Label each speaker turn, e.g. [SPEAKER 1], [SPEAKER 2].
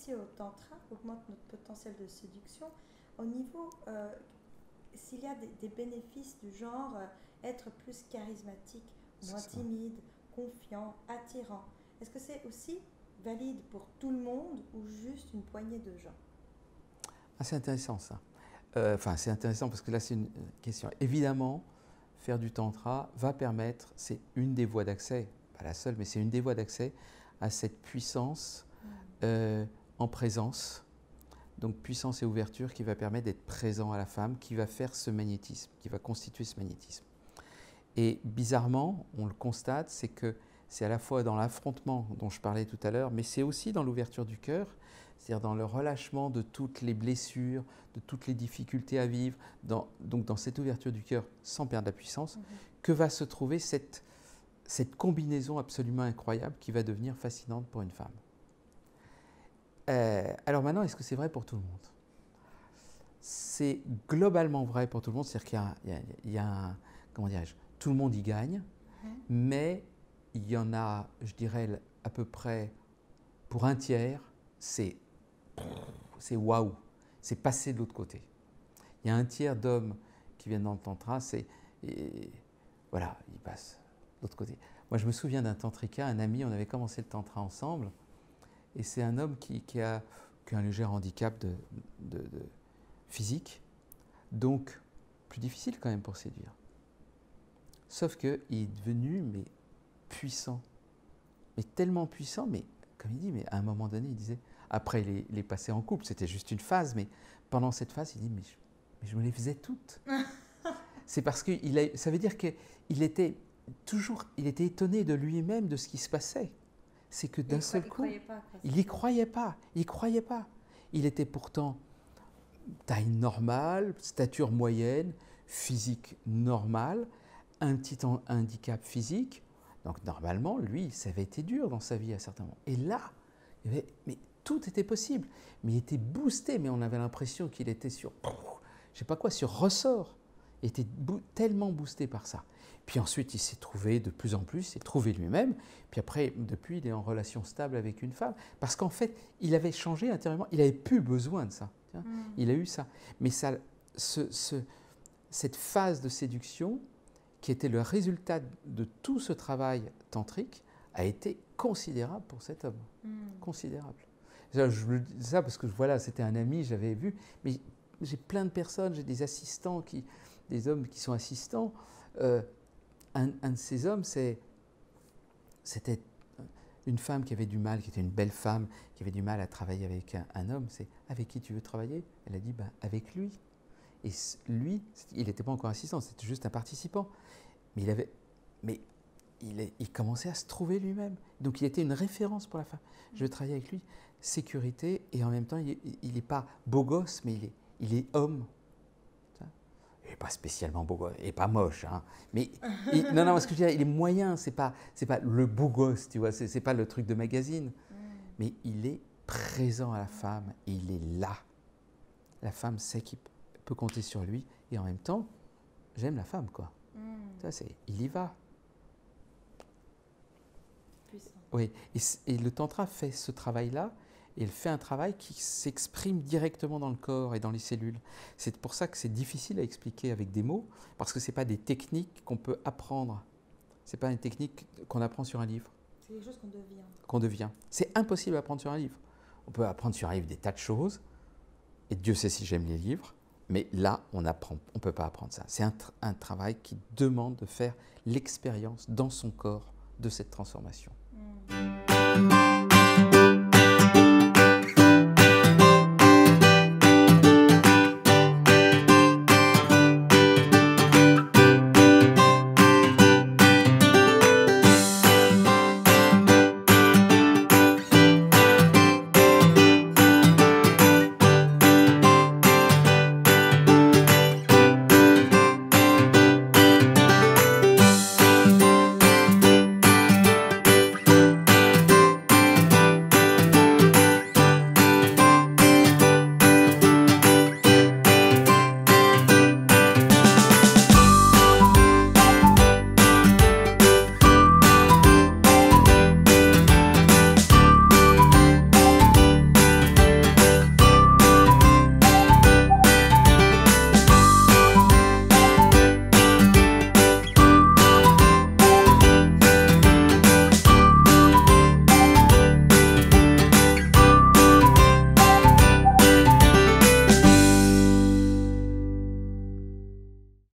[SPEAKER 1] bénéficier au tantra augmente notre potentiel de séduction au niveau, s'il y a des bénéfices du genre être plus charismatique, moins timide, confiant, attirant. Est-ce que c'est aussi valide pour tout le monde ou juste une poignée de gens?
[SPEAKER 2] Ah, c'est intéressant ça. Enfin, c'est intéressant parce que là, c'est une question. Évidemment, faire du tantra va permettre, c'est une des voies d'accès, pas la seule, mais c'est une des voies d'accès à cette puissance en présence. Donc puissance et ouverture qui va permettre d'être présent à la femme, qui va faire ce magnétisme, qui va constituer ce magnétisme. Et bizarrement, on le constate, c'est que c'est à la fois dans l'affrontement dont je parlais tout à l'heure, mais c'est aussi dans l'ouverture du cœur, c'est-à-dire dans le relâchement de toutes les blessures, de toutes les difficultés à vivre, donc dans cette ouverture du cœur sans perdre la puissance, que va se trouver cette combinaison absolument incroyable qui va devenir fascinante pour une femme. Alors maintenant, est-ce que c'est vrai pour tout le monde? C'est globalement vrai pour tout le monde, c'est-à-dire qu'il y a un, comment dirais-je, tout le monde y gagne, mais il y en a, je dirais, à peu près pour un tiers, c'est waouh, c'est passé de l'autre côté. Il y a un tiers d'hommes qui viennent dans le tantra, voilà, ils passent de l'autre côté. Moi, je me souviens d'un tantrika, un ami, on avait commencé le tantra ensemble, et c'est un homme qui a un léger handicap de physique, donc plus difficile quand même pour séduire. Sauf qu'il est devenu puissant, mais tellement puissant, mais comme il dit, mais à un moment donné, il disait, après il est passé en couple, c'était juste une phase, mais pendant cette phase, il dit, mais je me les faisais toutes. C'est parce que ça veut dire qu'il était étonné de lui-même, de ce qui se passait. C'est que d'un seul coup, il n'y croyait pas, il était pourtant taille normale, stature moyenne, physique normale, un petit handicap physique. Donc normalement, lui, ça avait été dur dans sa vie à certains moments. Et là, mais tout était possible. Mais il était boosté, mais on avait l'impression qu'il était sur, je sais pas quoi, sur ressort. Il était tellement boosté par ça. Puis ensuite, il s'est trouvé de plus en plus, il s'est trouvé lui-même. Puis après, depuis, il est en relation stable avec une femme. Parce qu'en fait, il avait changé intérieurement. Il n'avait plus besoin de ça. Il a eu ça. Mais ça, cette phase de séduction, qui était le résultat de tout ce travail tantrique, a été considérable pour cet homme. Considérable. Je le dis ça parce que voilà, c'était un ami, j'avais vu. Mais j'ai plein de personnes, j'ai des assistants, des hommes qui sont assistants. Un de ces hommes, c'était une femme qui avait du mal, qui était une belle femme, qui avait du mal à travailler avec un homme. C'est avec qui tu veux travailler? Elle a dit avec lui. Et lui, il n'était pas encore assistant, c'était juste un participant. Mais il commençait à se trouver lui-même. Donc il était une référence pour la femme. Je veux travailler avec lui, sécurité, et en même temps, il n'est pas beau gosse, mais il est homme. Il n'est pas spécialement beau gosse, il n'est pas moche, hein. Mais non, ce que je veux dire, il est moyen, c'est pas le beau gosse, tu vois, c'est pas le truc de magazine. Mais il est présent à la femme, et il est là. La femme sait qu'il peut compter sur lui, et en même temps, j'aime la femme, quoi. Ça, il y va.
[SPEAKER 1] Puissant.
[SPEAKER 2] Oui, et le tantra fait ce travail-là, et il fait un travail qui s'exprime directement dans le corps et dans les cellules. C'est pour ça que c'est difficile à expliquer avec des mots, parce que ce n'est pas des techniques qu'on peut apprendre. Ce n'est pas une technique qu'on apprend sur un livre.
[SPEAKER 1] C'est quelque chose qu'on devient.
[SPEAKER 2] Qu'on devient. C'est impossible à apprendre sur un livre. On peut apprendre sur un livre des tas de choses, et Dieu sait si j'aime les livres, mais là, on ne peut pas apprendre ça. C'est un travail qui demande de faire l'expérience dans son corps de cette transformation.